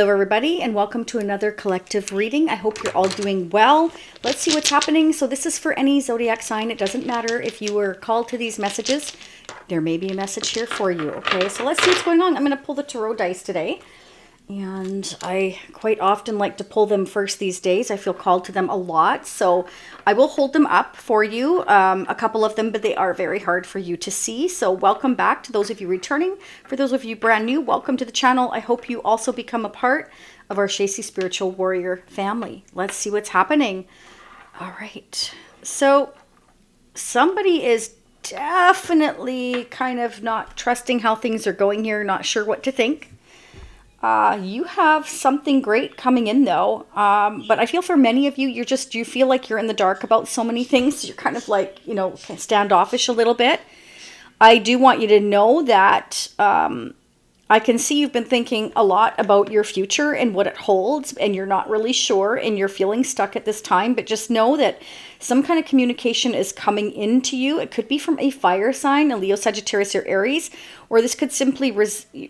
Hello everybody, and welcome to another collective reading. I hope you're all doing well. Let's see what's happening. So this is for any zodiac sign. It doesn't matter if you were called to these messages. There may be a message here for you. Okay, so let's see what's going on. I'm going to pull the tarot dice today. And I quite often like to pull them first these days. I feel called to them a lot. So I will hold them up for you, a couple of them, but they are very hard for you to see. So welcome back to those of you returning. For those of you brand new, welcome to the channel. I hope you also become a part of our Shacy Spiritual Warrior family. Let's see what's happening. All right. So somebody is definitely kind of not trusting how things are going here, not sure what to think. You have something great coming in though. But I feel for many of you, you feel like you're in the dark about so many things. You're kind of like, standoffish a little bit. I do want you to know that, I can see you've been thinking a lot about your future and what it holds, and you're not really sure and you're feeling stuck at this time, but just know that some kind of communication is coming into you. It could be from a fire sign, a Leo, Sagittarius, or Aries, or this could simply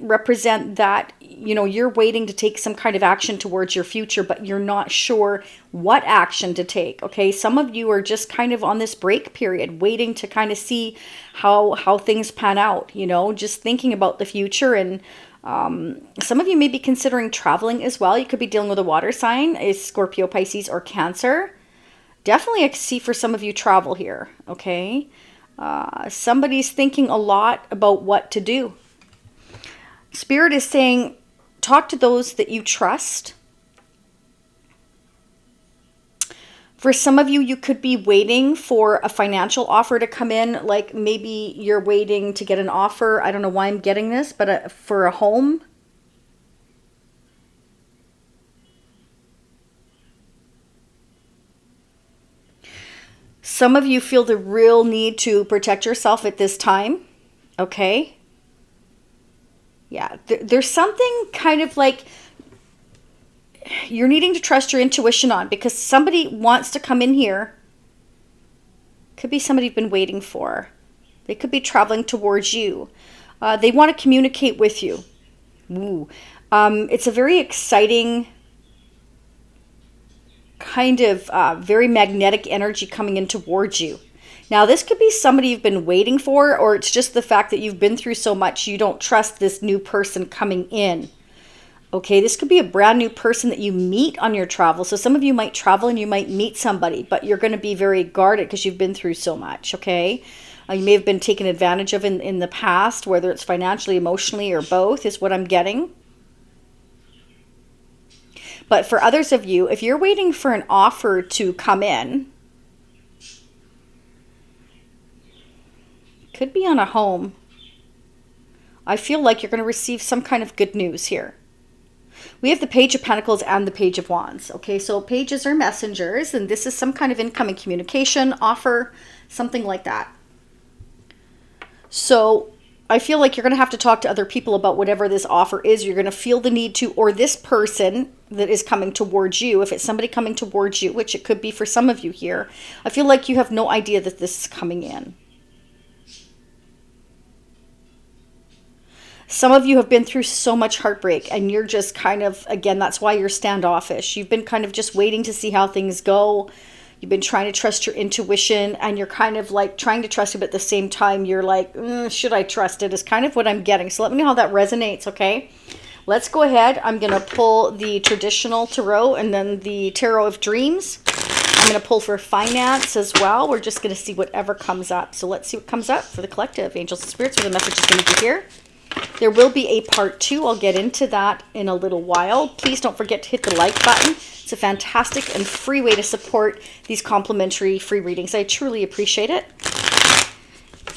represent that, you're waiting to take some kind of action towards your future, but you're not sure what action to take. Okay. Some of you are just kind of on this break period, waiting to kind of see how things pan out, just thinking about the future. And some of you may be considering traveling as well. You could be dealing with a water sign, a Scorpio, Pisces, or Cancer. Definitely I see for some of you travel here. Okay. Somebody's thinking a lot about what to do. Spirit is saying, talk to those that you trust. For some of you, you could be waiting for a financial offer to come in. Like maybe you're waiting to get an offer. I don't know why I'm getting this, but for a home. Some of you feel the real need to protect yourself at this time. Okay. Yeah, there's something kind of like you're needing to trust your intuition on, because somebody wants to come in here. Could be somebody you've been waiting for. They could be traveling towards you. They want to communicate with you. Ooh. It's a very exciting kind of very magnetic energy coming in towards you. Now, this could be somebody you've been waiting for, or it's just the fact that you've been through so much you don't trust this new person coming in. Okay, this could be a brand new person that you meet on your travel. So some of you might travel and you might meet somebody, but you're going to be very guarded because you've been through so much, okay? You may have been taken advantage of in the past, whether it's financially, emotionally, or both is what I'm getting. But for others of you, if you're waiting for an offer to come in, could be on a home. I feel like you're going to receive some kind of good news here. We have the Page of Pentacles and the Page of Wands. Okay, so pages are messengers, and this is some kind of incoming communication, offer, something like that. So I feel like you're going to have to talk to other people about whatever this offer is. You're going to feel the need to, or this person that is coming towards you, if it's somebody coming towards you, which it could be for some of you here, I feel like you have no idea that this is coming in. Some of you have been through so much heartbreak, and you're just kind of, again, that's why you're standoffish. You've been kind of just waiting to see how things go. You've been trying to trust your intuition, and you're kind of like trying to trust it, but at the same time, you're like, should I trust it? Is kind of what I'm getting. So let me know how that resonates, okay? Let's go ahead. I'm going to pull the traditional tarot and then the tarot of dreams. I'm going to pull for finance as well. We're just going to see whatever comes up. So let's see what comes up for the collective. Angels and spirits, where the message is going to be here. There will be a part 2. I'll get into that in a little while. Please don't forget to hit the like button. It's a fantastic and free way to support these complimentary free readings. I truly appreciate it.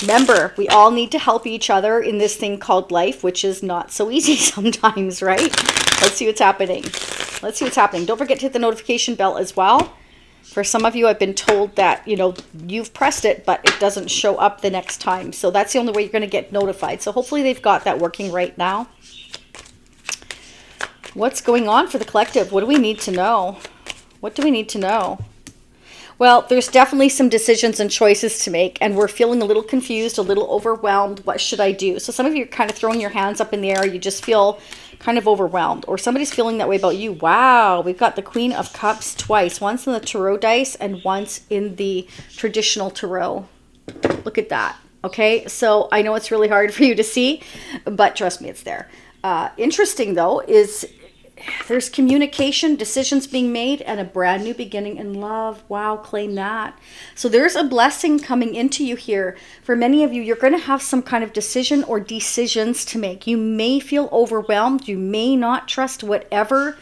Remember, we all need to help each other in this thing called life, which is not so easy sometimes, right? Let's see what's happening. Let's see what's happening. Don't forget to hit the notification bell as well. For some of you, I've been told that, you've pressed it, but it doesn't show up the next time. So that's the only way you're going to get notified. So hopefully they've got that working right now. What's going on for the collective? What do we need to know? What do we need to know? Well, there's definitely some decisions and choices to make, and we're feeling a little confused, a little overwhelmed. What should I do? So some of you are kind of throwing your hands up in the air. You just feel kind of overwhelmed, or somebody's feeling that way about you. Wow, we've got the Queen of Cups twice, once in the tarot dice and once in the traditional tarot. Look at that. Okay, so I know it's really hard for you to see, but trust me, it's there. Interesting though is there's communication, decisions being made, and a brand new beginning in love. Wow, claim that. So there's a blessing coming into you here. For many of you, you're going to have some kind of decision or decisions to make. You may feel overwhelmed. You may not trust whatever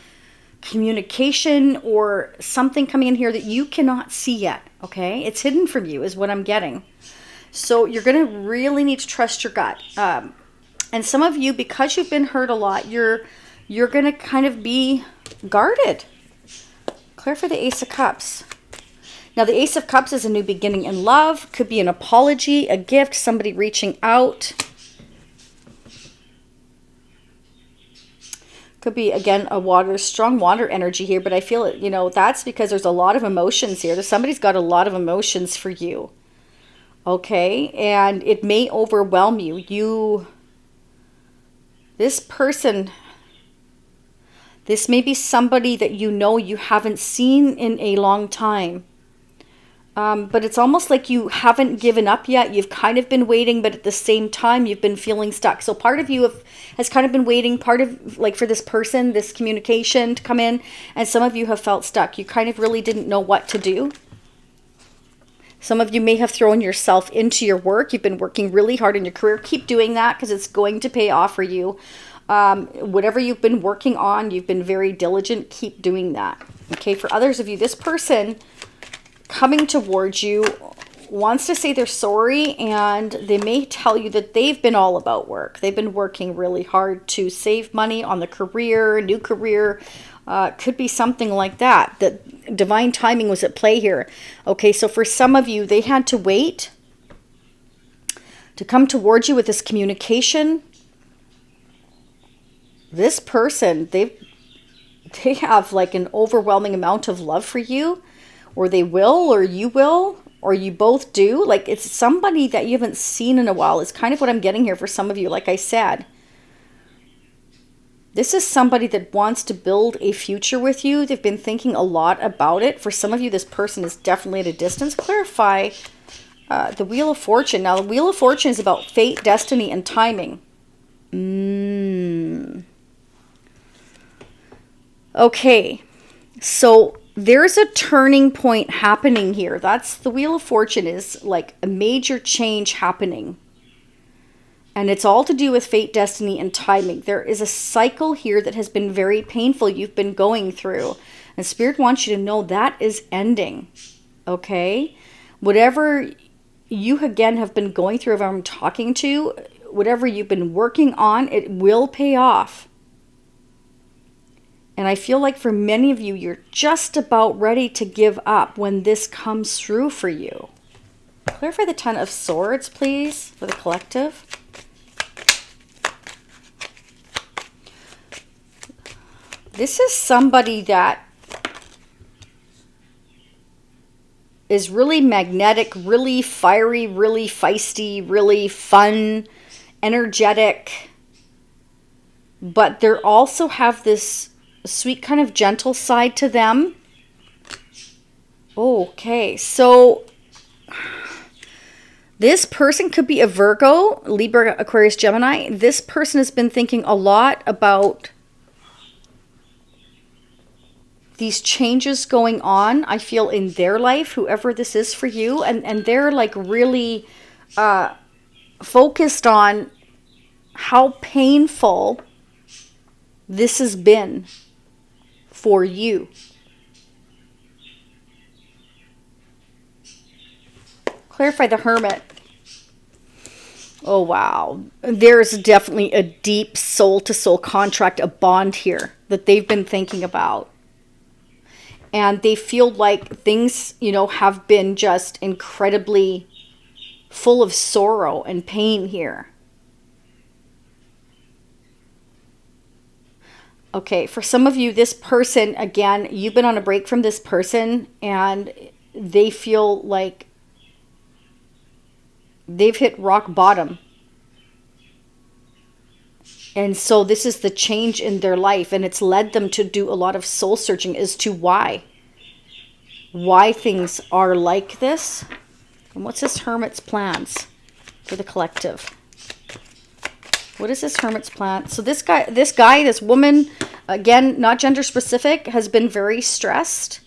communication or something coming in here that you cannot see yet. Okay, it's hidden from you is what I'm getting. So you're going to really need to trust your gut. And some of you, because you've been hurt a lot, you're going to kind of be guarded. Clear for the Ace of Cups. Now, the Ace of Cups is a new beginning in love. Could be an apology, a gift, somebody reaching out. Could be, again, strong water energy here. But I feel it, that's because there's a lot of emotions here. Somebody's got a lot of emotions for you. Okay? And it may overwhelm you. This person... This may be somebody that you haven't seen in a long time. But it's almost like you haven't given up yet. You've kind of been waiting, but at the same time, you've been feeling stuck. So part of you has kind of been waiting, part of like for this person, this communication to come in. And some of you have felt stuck. You kind of really didn't know what to do. Some of you may have thrown yourself into your work. You've been working really hard in your career. Keep doing that because it's going to pay off for you. Whatever you've been working on, you've been very diligent. Keep doing that. Okay, for others of you, this person coming towards you wants to say they're sorry, and they may tell you that they've been all about work. They've been working really hard to save money on the career, new career. Could be something like that. That divine timing was at play here. Okay, so for some of you, they had to wait to come towards you with this communication. This person, they have like an overwhelming amount of love for you, or they will, or you will, or you both do. Like it's somebody that you haven't seen in a while is kind of what I'm getting here for some of you. Like I said, this is somebody that wants to build a future with you. They've been thinking a lot about it. For some of you, this person is definitely at a distance. Clarify the Wheel of Fortune. Now, the Wheel of Fortune is about fate, destiny, and timing. Okay, so there's a turning point happening here. That's the Wheel of Fortune, is like a major change happening. And it's all to do with fate, destiny, and timing. There is a cycle here that has been very painful you've been going through. And Spirit wants you to know that is ending. Okay? Whatever you, again, have been going through, if I'm talking to, whatever you've been working on, it will pay off. And I feel like for many of you, you're just about ready to give up when this comes through for you. Clarify the Ten of Swords, please, for the collective. This is somebody that is really magnetic, really fiery, really feisty, really fun, energetic. But they also have this sweet kind of gentle side to them. Okay, so this person could be a Virgo, Libra, Aquarius, Gemini. This person has been thinking a lot about these changes going on, I feel, in their life, whoever this is for you. And they're like really focused on how painful this has been for you. Clarify the Hermit. Oh, wow. There's definitely a deep soul-to-soul contract, a bond here that they've been thinking about. And they feel like things, have been just incredibly full of sorrow and pain here. Okay, for some of you, this person, again, you've been on a break from this person, and they feel like they've hit rock bottom. And so this is the change in their life, and it's led them to do a lot of soul searching as to why things are like this. And what's this Hermit's plans for the collective? What is this Hermit's plan? So this woman, again, not gender specific, has been very stressed.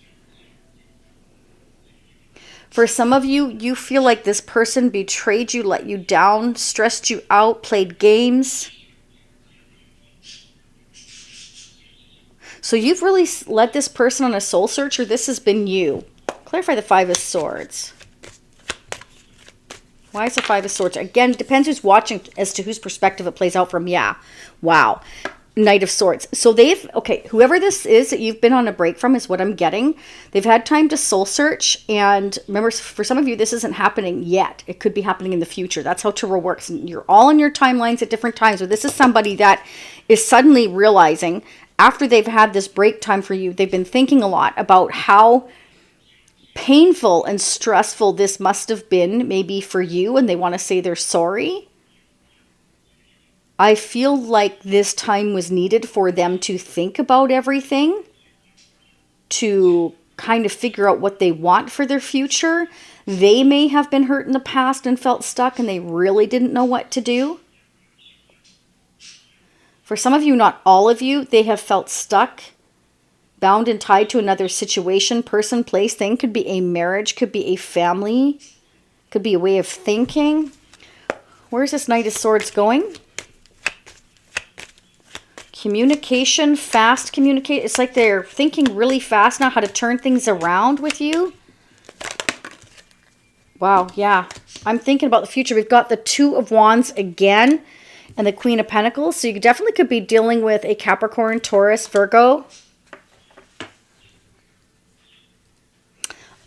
For some of you, you feel like this person betrayed you, let you down, stressed you out, played games. So you've really led this person on a soul search, or this has been you. Clarify the Five of Swords. Why is the Five of Swords? Again, depends who's watching as to whose perspective it plays out from. Yeah. Wow. Knight of Swords. So whoever this is that you've been on a break from is what I'm getting. They've had time to soul search. And remember, for some of you, this isn't happening yet. It could be happening in the future. That's how tarot works. And you're all in your timelines at different times. So this is somebody that is suddenly realizing, after they've had this break time for you, they've been thinking a lot about how painful and stressful this must have been maybe for you, and they want to say they're sorry. I feel like this time was needed for them to think about everything, to kind of figure out what they want for their future. They may have been hurt in the past and felt stuck, and they really didn't know what to do. For some of you, not all of you, they have felt stuck, bound and tied to another situation, person, place, thing. Could be a marriage, could be a family, could be a way of thinking. Where's this Knight of Swords going? Communication, fast communicate. It's like they're thinking really fast now how to turn things around with you. Wow, yeah. I'm thinking about the future. We've got the Two of Wands again and the Queen of Pentacles. So you definitely could be dealing with a Capricorn, Taurus, Virgo.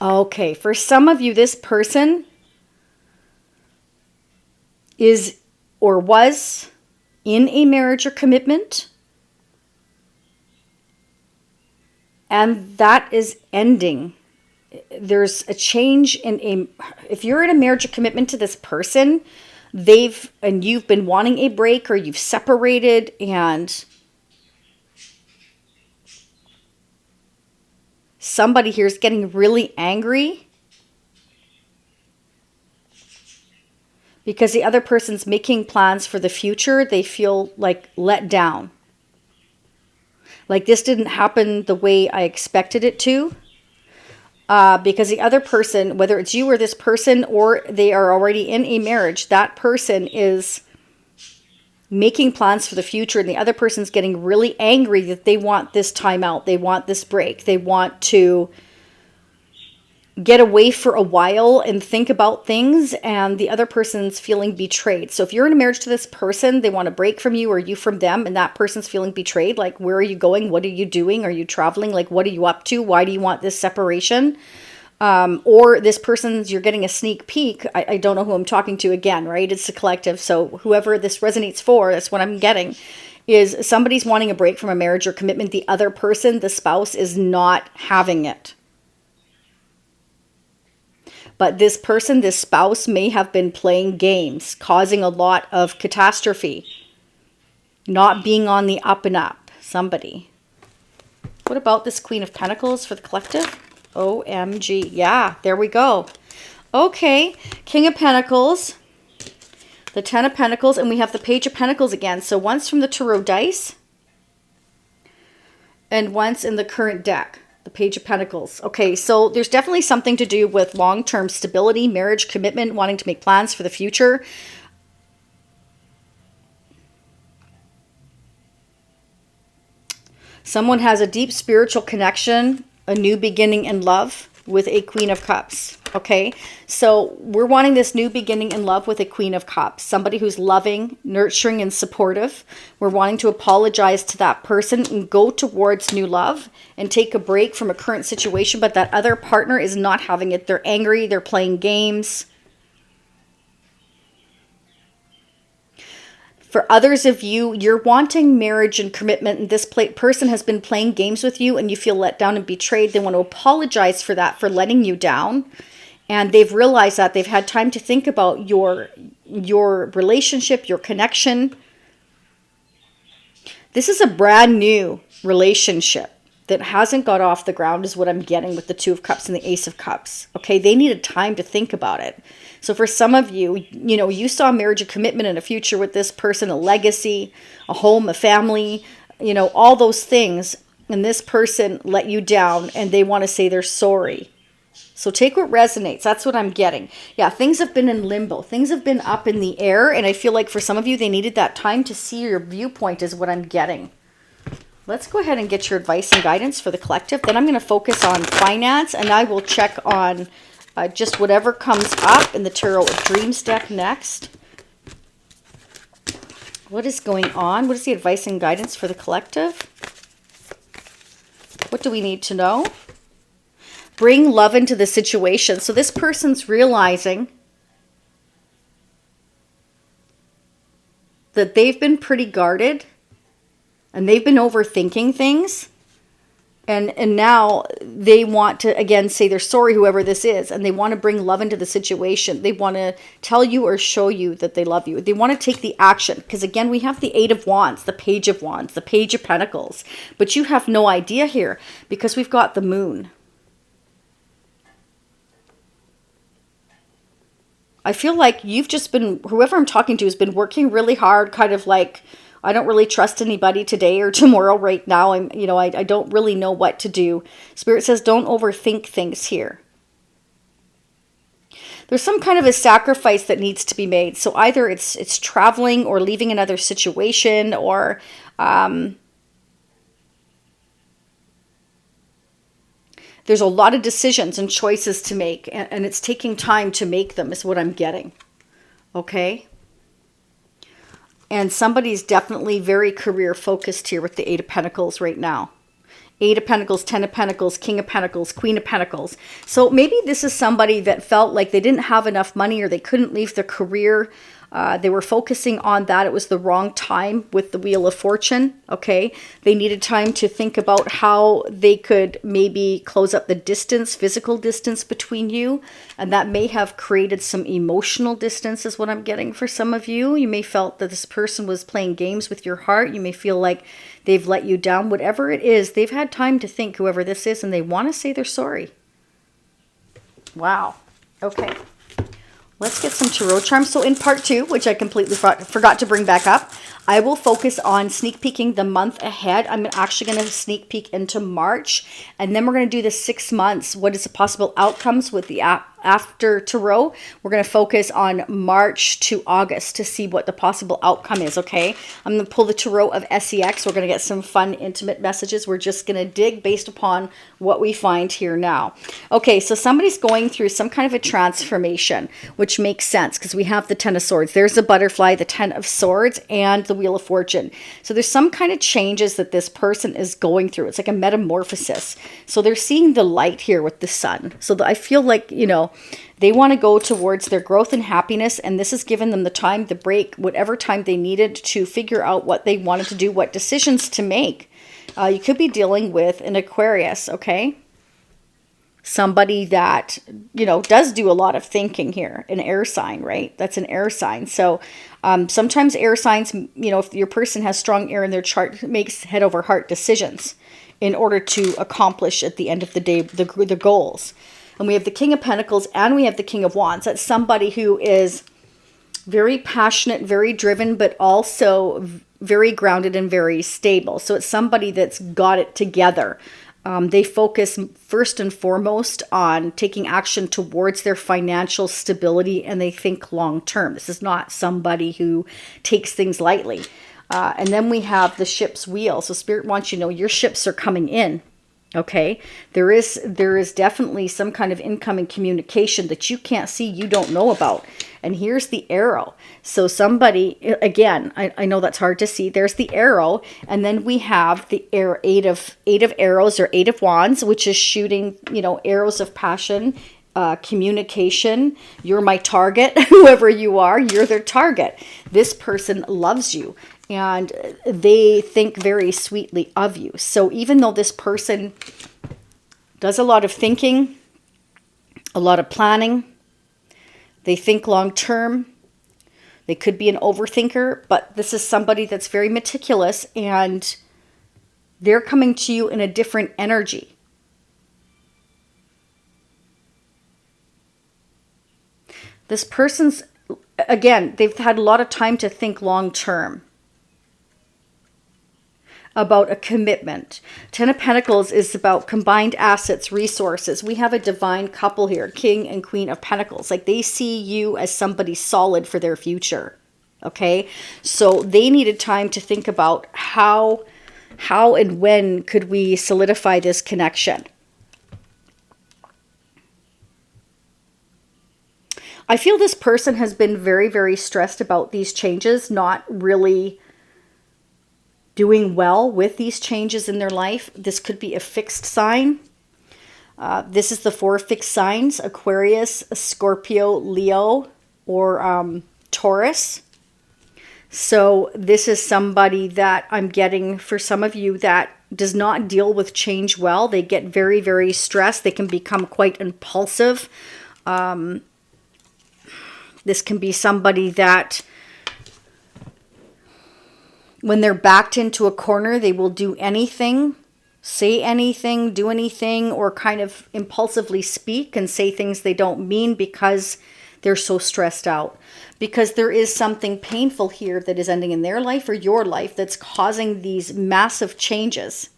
Okay, for some of you, this person is or was in a marriage or commitment, and that is ending. There's a change if you're in a marriage or commitment to this person, you've been wanting a break, or you've separated, and somebody here is getting really angry because the other person's making plans for the future. They feel like let down. Like this didn't happen the way I expected it to. Because the other person, whether it's you or this person, or they are already in a marriage, that person is making plans for the future, and the other person's getting really angry that they want this time out. They want this break. They want to get away for a while and think about things, and the other person's feeling betrayed. So if you're in a marriage to this person, they want a break from you, or you from them, and that person's feeling betrayed. Like, where are you going? What are you doing? Are you traveling? Like, what are you up to? Why do you want this separation? Or this person's, you're getting a sneak peek. I don't know who I'm talking to again, right? It's a collective. So whoever this resonates for, that's what I'm getting, is somebody's wanting a break from a marriage or commitment. The other person, the spouse, is not having it. But this person, this spouse, may have been playing games, causing a lot of catastrophe, not being on the up and up. Somebody. What about this Queen of Pentacles for the collective? OMG. Yeah, there we go. Okay, King of Pentacles, the Ten of Pentacles, and we have the Page of Pentacles again. So once from the Tarot dice and once in the current deck. The Page of Pentacles. Okay, so there's definitely something to do with long-term stability, marriage, commitment, wanting to make plans for the future. Someone has a deep spiritual connection, a new beginning in love with a Queen of Cups. Okay, so we're wanting this new beginning in love with a Queen of Cups. Somebody who's loving, nurturing, and supportive. We're wanting to apologize to that person and go towards new love and take a break from a current situation, but that other partner is not having it. They're angry, they're playing games. For others of you, you're wanting marriage and commitment, and this person has been playing games with you and you feel let down and betrayed. They want to apologize for that, for letting you down. And they've realized that they've had time to think about your relationship, your connection. This is a brand new relationship that hasn't got off the ground, is what I'm getting with the Two of Cups and the Ace of Cups. Okay, they needed time to think about it. So for some of you, you saw marriage, a commitment, and a future with this person, a legacy, a home, a family, all those things. And this person let you down and they want to say they're sorry. So take what resonates. That's what I'm getting. Yeah, things have been in limbo. Things have been up in the air. And I feel like for some of you, they needed that time to see your viewpoint, is what I'm getting. Let's go ahead and get your advice and guidance for the collective. Then I'm going to focus on finance, and I will check on just whatever comes up in the Tarot of Dreams deck next. What is going on? What is the advice and guidance for the collective? What do we need to know? Bring love into the situation. So this person's realizing that they've been pretty guarded and they've been overthinking things. And now they want to, again, say they're sorry, whoever this is, and they want to bring love into the situation. They want to tell you or show you that they love you. They want to take the action. Because again, we have the Eight of Wands, the Page of Wands, the Page of Pentacles. But you have no idea here because we've got the Moon. I feel like you've just been, whoever I'm talking to has been working really hard, kind of like, I don't really trust anybody today or tomorrow right now. I don't really know what to do. Spirit says don't overthink things here. There's some kind of a sacrifice that needs to be made. So either it's traveling or leaving another situation, or there's a lot of decisions and choices to make, and it's taking time to make them, is what I'm getting. Okay? And somebody's definitely very career focused here with the Eight of Pentacles right now. Eight of Pentacles, Ten of Pentacles, King of Pentacles, Queen of Pentacles. So maybe this is somebody that felt like they didn't have enough money or they couldn't leave their career. They were focusing on that. It was the wrong time with the Wheel of Fortune. Okay. They needed time to think about how they could maybe close up the distance, physical distance between you. And that may have created some emotional distance, is what I'm getting for some of you. You may felt that this person was playing games with your heart. You may feel like they've let you down. Whatever it is, they've had time to think, whoever this is, and they want to say they're sorry. Wow. Okay. Let's get some tarot charms. So in part 2, which I completely forgot to bring back up, I will focus on sneak peeking the month ahead. I'm actually going to sneak peek into March, and then we're going to do the 6 months. What is the possible outcomes with the after tarot? We're going to focus on March to August to see what the possible outcome is, okay? I'm going to pull the tarot of SEX. We're going to get some fun, intimate messages. We're just going to dig based upon what we find here now. Okay, so somebody's going through some kind of a transformation, which makes sense because we have the Ten of Swords. There's the butterfly, the Ten of Swords, and the Wheel of Fortune. So there's some kind of changes that this person is going through. It's like a metamorphosis. So they're seeing the light here with the sun. So I feel like, they want to go towards their growth and happiness, and this has given them the time, the break, whatever time they needed to figure out what they wanted to do, what decisions to make. You could be dealing with an Aquarius, okay? Somebody that, does do a lot of thinking here, an air sign, right? That's an air sign. So sometimes air signs, if your person has strong air in their chart, makes head over heart decisions in order to accomplish at the end of the day the goals. And we have the King of Pentacles and we have the King of Wands. That's somebody who is very passionate, very driven, but also very grounded and very stable. So it's somebody that's got it together. They focus first and foremost on taking action towards their financial stability, and they think long term. This is not somebody who takes things lightly. And then we have the ship's wheel. So Spirit wants you to know your ships are coming in. Okay, there is definitely some kind of incoming communication that you can't see, you don't know about. And here's the arrow. So somebody, again, I know that's hard to see. There's the arrow, and then we have the eight of arrows or Eight of Wands, which is shooting, arrows of passion, communication. You're my target. Whoever you are, you're their target. This person loves you and they think very sweetly of you. So even though this person does a lot of thinking, a lot of planning, they think long term, they could be an overthinker, but this is somebody that's very meticulous and they're coming to you in a different energy. This person's, again, they've had a lot of time to think long term about a commitment. Ten of Pentacles is about combined assets, resources. We have a divine couple here, King and Queen of Pentacles. Like they see you as somebody solid for their future. Okay, so they needed time to think about how and when could we solidify this connection. I feel this person has been very, very stressed about these changes, not really doing well with these changes in their life. This could be a fixed sign. This is the 4 fixed signs: Aquarius, Scorpio, Leo, or Taurus. So this is somebody that I'm getting for some of you that does not deal with change well. They get very, very stressed. They can become quite impulsive. This can be somebody that when they're backed into a corner, they will do anything, say anything, do anything, or kind of impulsively speak and say things they don't mean because they're so stressed out. Because there is something painful here that is ending in their life or your life that's causing these massive changes.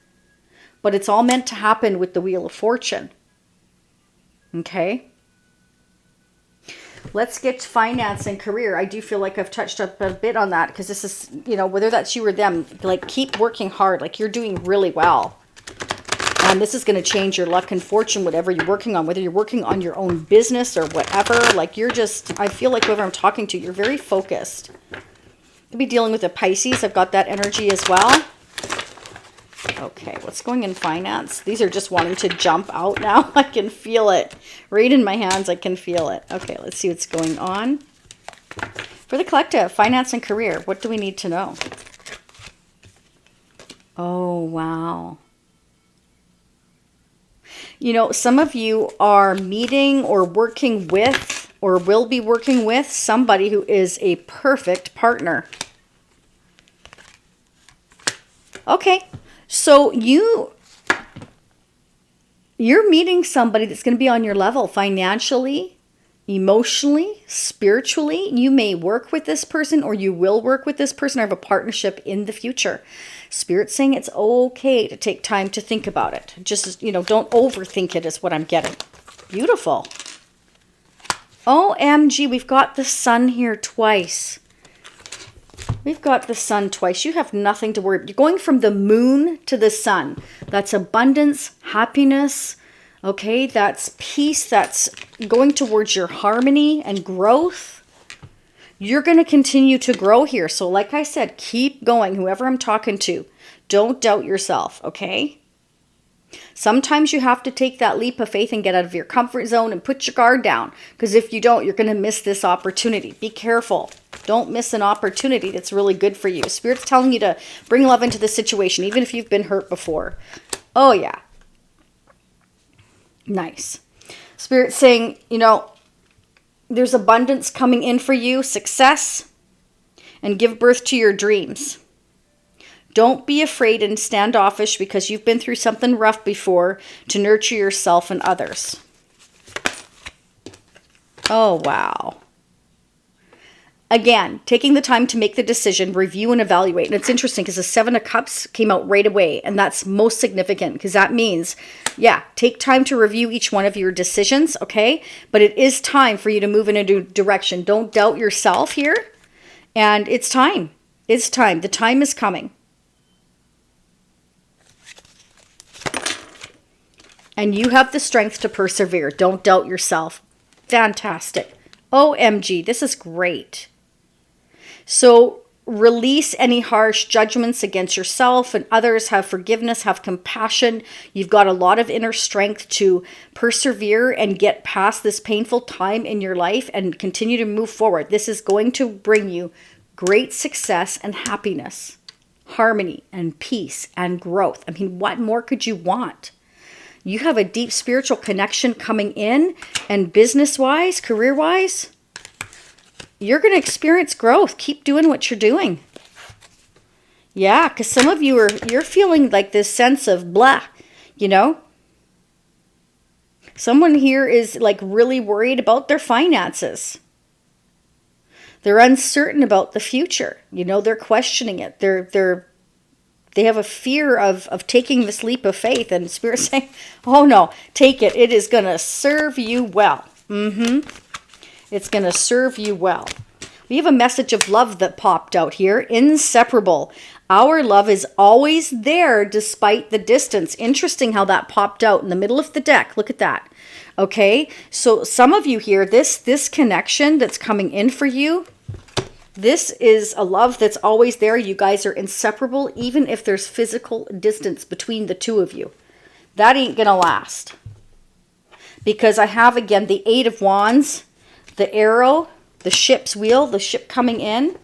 But it's all meant to happen with the Wheel of Fortune. Okay? Let's get finance and career. I do feel like I've touched up a bit on that because this is, you know, whether that's you or them, like keep working hard. Like you're doing really well. And this is going to change your luck and fortune, whatever you're working on, whether you're working on your own business or whatever. Like you're just, I feel like whoever I'm talking to, you're very focused. Could be dealing with a Pisces. I've got that energy as well. Okay, what's going in finance? These are just wanting to jump out now. I can feel it. Right in my hands, I can feel it. Okay, let's see what's going on. For the collective, finance and career, what do we need to know? Oh, wow. You know, some of you are meeting or working with or will be working with somebody who is a perfect partner. Okay. So you're meeting somebody that's going to be on your level financially, emotionally, spiritually. You may work with this person or you will work with this person or have a partnership in the future. Spirit's saying it's okay to take time to think about it. Just, you know, don't overthink it is what I'm getting. Beautiful. OMG, we've got the sun here twice. We've got the sun twice. You have nothing to worry about. You're going from the moon to the sun. That's abundance, happiness, okay? That's peace. That's going towards your harmony and growth. You're going to continue to grow here. So like I said, keep going. Whoever I'm talking to, don't doubt yourself, okay? Sometimes you have to take that leap of faith and get out of your comfort zone and put your guard down. Because if you don't, you're going to miss this opportunity. Be careful. Don't miss an opportunity that's really good for you. Spirit's telling you to bring love into the situation, even if you've been hurt before. Oh, yeah. Nice. Spirit's saying, you know, there's abundance coming in for you, success, and give birth to your dreams. Don't be afraid and standoffish because you've been through something rough before to nurture yourself and others. Oh, wow. Again, taking the time to make the decision, review and evaluate. And it's interesting because the 7 of Cups came out right away. And that's most significant because that means, yeah, take time to review each one of your decisions, okay? But it is time for you to move in a new direction. Don't doubt yourself here. And it's time. It's time. The time is coming. And you have the strength to persevere. Don't doubt yourself. Fantastic. OMG, this is great. So release any harsh judgments against yourself and others. Have forgiveness, have compassion. You've got a lot of inner strength to persevere and get past this painful time in your life and continue to move forward. This is going to bring you great success and happiness, harmony and peace and growth. I mean, what more could you want? You have a deep spiritual connection coming in, and business-wise, career-wise, you're going to experience growth. Keep doing what you're doing. Yeah, because some of you you're feeling like this sense of blah, you know. Someone here is like really worried about their finances. They're uncertain about the future. You know, they're questioning it. They have a fear of taking this leap of faith, and Spirit's saying, oh no, take it. It is going to serve you well. It's going to serve you well. We have a message of love that popped out here. Inseparable. Our love is always there despite the distance. Interesting how that popped out in the middle of the deck. Look at that. Okay, so some of you here, this connection that's coming in for you, this is a love that's always there. You guys are inseparable, even if there's physical distance between the two of you. That ain't going to last. Because I have, again, the Eight of Wands, the arrow, the ship's wheel, the ship coming in.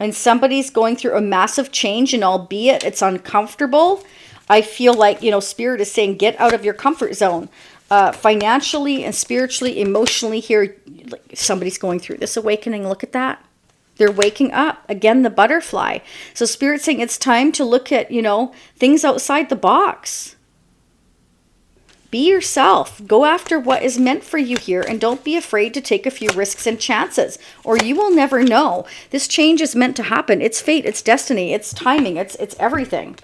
And somebody's going through a massive change, and albeit it's uncomfortable, I feel like, you know, Spirit is saying get out of your comfort zone. Financially and spiritually, emotionally here, somebody's going through this awakening. Look at that. They're waking up. Again, the butterfly. So Spirit's saying it's time to look at, you know, things outside the box. Be yourself. Go after what is meant for you here, and don't be afraid to take a few risks and chances, or you will never know. This change is meant to happen. It's fate, it's destiny, it's timing, it's everything.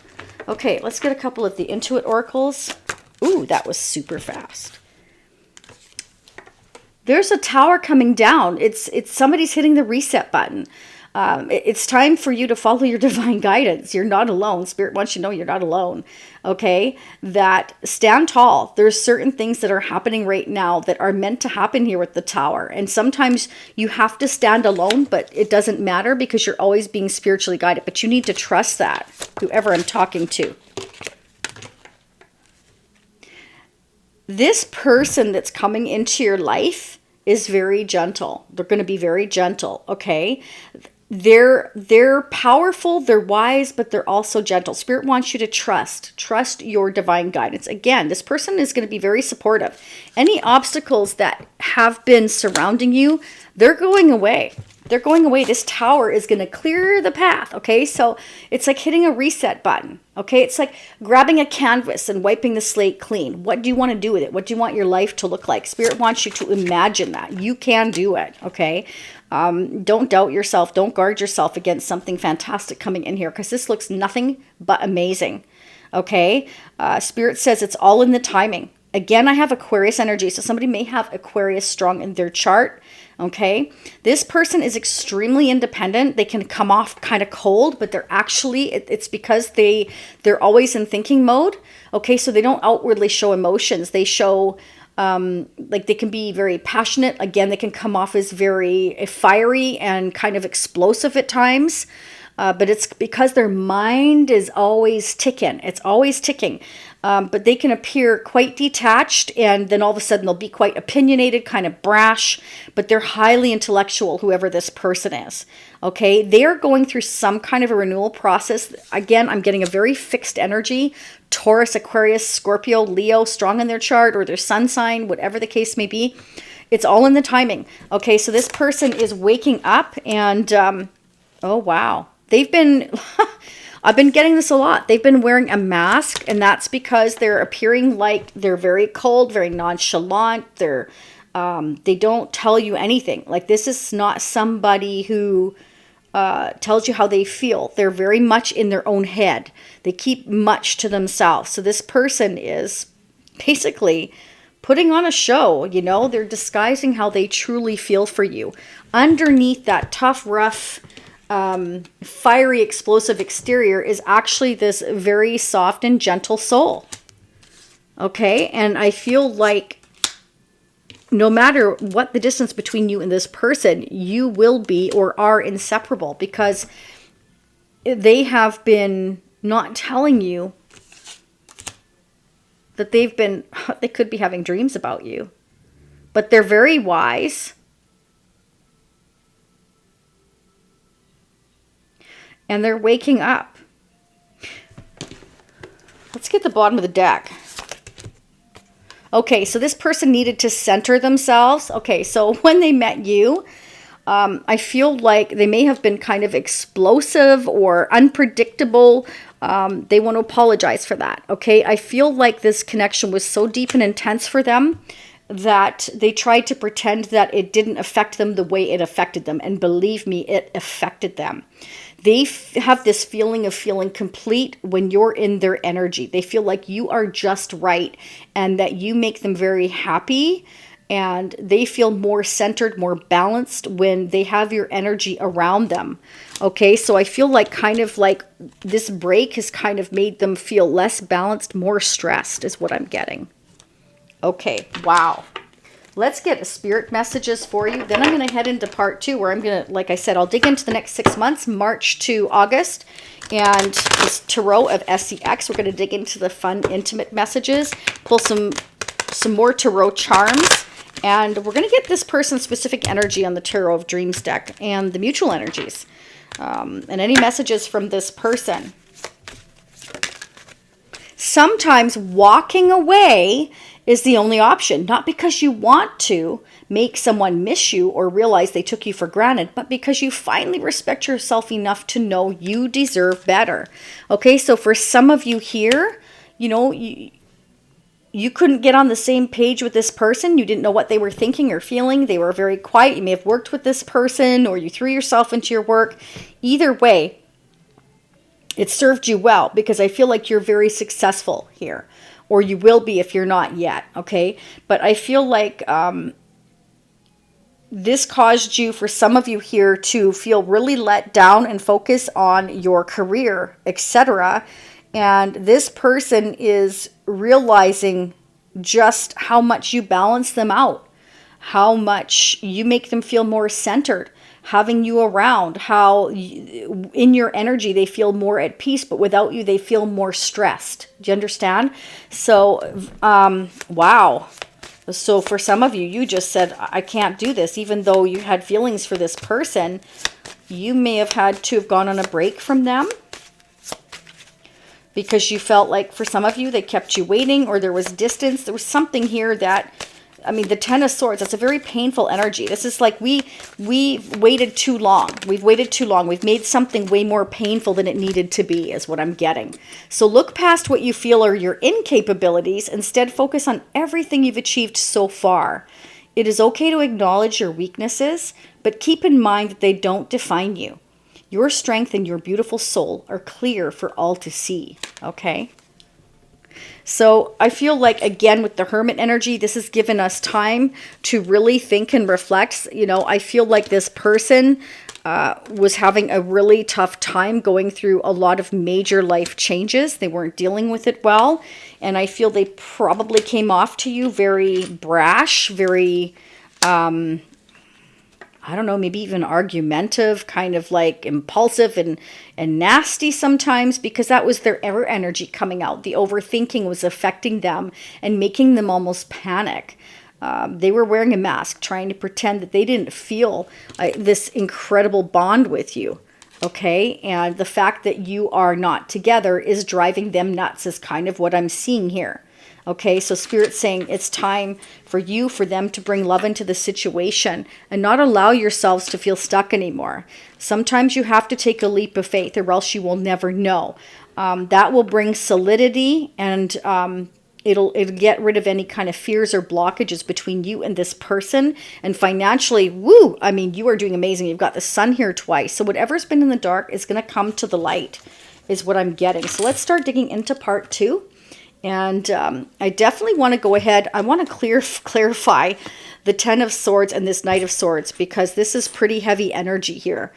Okay, let's get a couple of the Intuit oracles. Ooh, that was super fast. There's a tower coming down. It's somebody's hitting the reset button. It's time for you to follow your divine guidance. You're not alone. Spirit wants you to know you're not alone. Okay? That stand tall. There's certain things that are happening right now that are meant to happen here with the tower. And sometimes you have to stand alone, but it doesn't matter because you're always being spiritually guided. But you need to trust that, whoever I'm talking to. This person that's coming into your life is very gentle. They're going to be very gentle, okay? They're powerful, they're wise, but they're also gentle. Spirit wants you to trust your divine guidance. Again, this person is going to be very supportive. Any obstacles that have been surrounding you, they're going away. They're going away. This tower is going to clear the path, okay? So it's like hitting a reset button, okay? It's like grabbing a canvas and wiping the slate clean. What do you want to do with it? What do you want your life to look like? Spirit wants you to imagine that. You can do it, okay? Don't doubt yourself. Don't guard yourself against something fantastic coming in here, because this looks nothing but amazing, okay? Spirit says it's all in the timing. Again, I have Aquarius energy, so somebody may have Aquarius strong in their chart, okay? This person is extremely independent. They can come off kind of cold, but they're actually, it's because they're always in thinking mode, okay? So they don't outwardly show emotions. They show, like they can be very passionate. Again, they can come off as very fiery and kind of explosive at times. But it's because their mind is always ticking. It's always ticking. But they can appear quite detached, and then all of a sudden they'll be quite opinionated, kind of brash, but they're highly intellectual, whoever this person is. Okay, they are going through some kind of a renewal process. Again, I'm getting a very fixed energy. Taurus, Aquarius, Scorpio, Leo, strong in their chart, or their sun sign, whatever the case may be. It's all in the timing. Okay, so this person is waking up, and oh wow. They've been, I've been getting this a lot. They've been wearing a mask, and that's because they're appearing like they're very cold, very nonchalant. They don't tell you anything. Like, this is not somebody who tells you how they feel. They're very much in their own head. They keep much to themselves. So this person is basically putting on a show, you know. They're disguising how they truly feel for you. Underneath that tough, rough, fiery, explosive exterior is actually this very soft and gentle soul. Okay, and I feel like no matter what the distance between you and this person, you will be or are inseparable, because they have been not telling you that they could be having dreams about you, but they're very wise. And they're waking up. Let's get the bottom of the deck. Okay, so this person needed to center themselves. Okay, so when they met you, I feel like they may have been kind of explosive or unpredictable. They want to apologize for that. Okay, I feel like this connection was so deep and intense for them that they tried to pretend that it didn't affect them the way it affected them. And believe me, it affected them. They have this feeling of feeling complete when you're in their energy. They feel like you are just right and that you make them very happy, and they feel more centered, more balanced when they have your energy around them. Okay, so I feel like kind of like this break has kind of made them feel less balanced, more stressed is what I'm getting. Okay, wow. Let's get spirit messages for you. Then I'm going to head into part 2 where I'm going to, like I said, I'll dig into the next 6 months, March to August. And this tarot of SEX, we're going to dig into the fun, intimate messages, pull some more tarot charms. And we're going to get this person's specific energy on the Tarot of Dreams deck and the mutual energies. And any messages from this person. Sometimes walking away is the only option, not because you want to make someone miss you or realize they took you for granted, but because you finally respect yourself enough to know you deserve better. Okay, so for some of you here, you know, you couldn't get on the same page with this person. You didn't know what they were thinking or feeling. They were very quiet. You may have worked with this person, or you threw yourself into your work. Either way, it served you well, because I feel like you're very successful here. Or you will be if you're not yet, okay? But I feel like this caused you, for some of you here, to feel really let down and focus on your career, etc. And this person is realizing just how much you balance them out, how much you make them feel more centered, having you around, how in your energy they feel more at peace, but without you they feel more stressed. Do you understand? So, wow. So for some of you, you just said, I can't do this. Even though you had feelings for this person, you may have had to have gone on a break from them, because you felt like, for some of you, they kept you waiting, or there was distance. There was something here that, I mean, the Ten of Swords, that's a very painful energy. This is like we waited too long. We've waited too long. We've made something way more painful than it needed to be, is what I'm getting. So look past what you feel are your incapabilities. Instead, focus on everything you've achieved so far. It is okay to acknowledge your weaknesses, but keep in mind that they don't define you. Your strength and your beautiful soul are clear for all to see, okay? So I feel like, again, with the Hermit energy, this has given us time to really think and reflect. You know, I feel like this person was having a really tough time going through a lot of major life changes. They weren't dealing with it well. And I feel they probably came off to you very brash, very, I don't know, maybe even argumentative, kind of like impulsive and nasty sometimes, because that was their error energy coming out. The overthinking was affecting them and making them almost panic. They were wearing a mask, trying to pretend that they didn't feel this incredible bond with you. Okay, and the fact that you are not together is driving them nuts, is kind of what I'm seeing here. Okay, so Spirit's saying it's time for them to bring love into the situation and not allow yourselves to feel stuck anymore. Sometimes you have to take a leap of faith, or else you will never know. That will bring solidity, and it'll get rid of any kind of fears or blockages between you and this person. And financially, woo, I mean, you are doing amazing. You've got the sun here twice. So whatever's been in the dark is going to come to the light, is what I'm getting. So let's start digging into part 2. And I definitely want to go ahead. I want to clarify the Ten of Swords and this Knight of Swords, because this is pretty heavy energy here.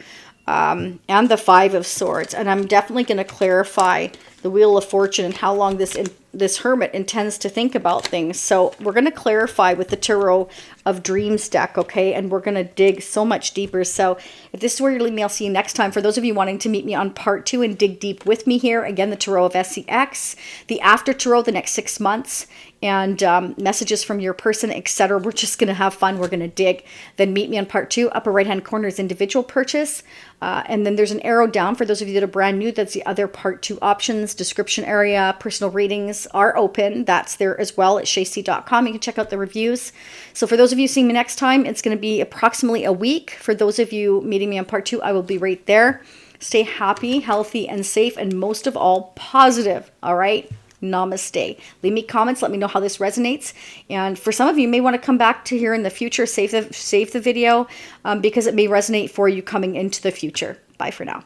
And the Five of Swords. And I'm definitely going to clarify the Wheel of Fortune and how long this this hermit intends to think about things. So we're going to clarify with the Tarot of Dreams deck, okay? And we're going to dig so much deeper. So if this is where you're leading me, I'll see you next time. For those of you wanting to meet me on part 2 and dig deep with me here, again, the Tarot of SEX, the After Tarot, the next 6 months, and messages from your person, etc. We're just going to have fun. We're going to dig. Then meet me on part 2. Upper right-hand corner is individual purchase. And then there's an arrow down for those of you that are brand new. That's the other part 2 options. Description area, personal readings are open. That's there as well at shayc.com. You can check out the reviews. So for those of you seeing me next time, it's going to be approximately a week. For those of you meeting me on part 2, I will be right there. Stay happy, healthy, and safe, and most of all, positive. All right? Namaste. Leave me comments. Let me know how this resonates. And for some of you may want to come back to here in the future. Save the video because it may resonate for you coming into the future. Bye for now.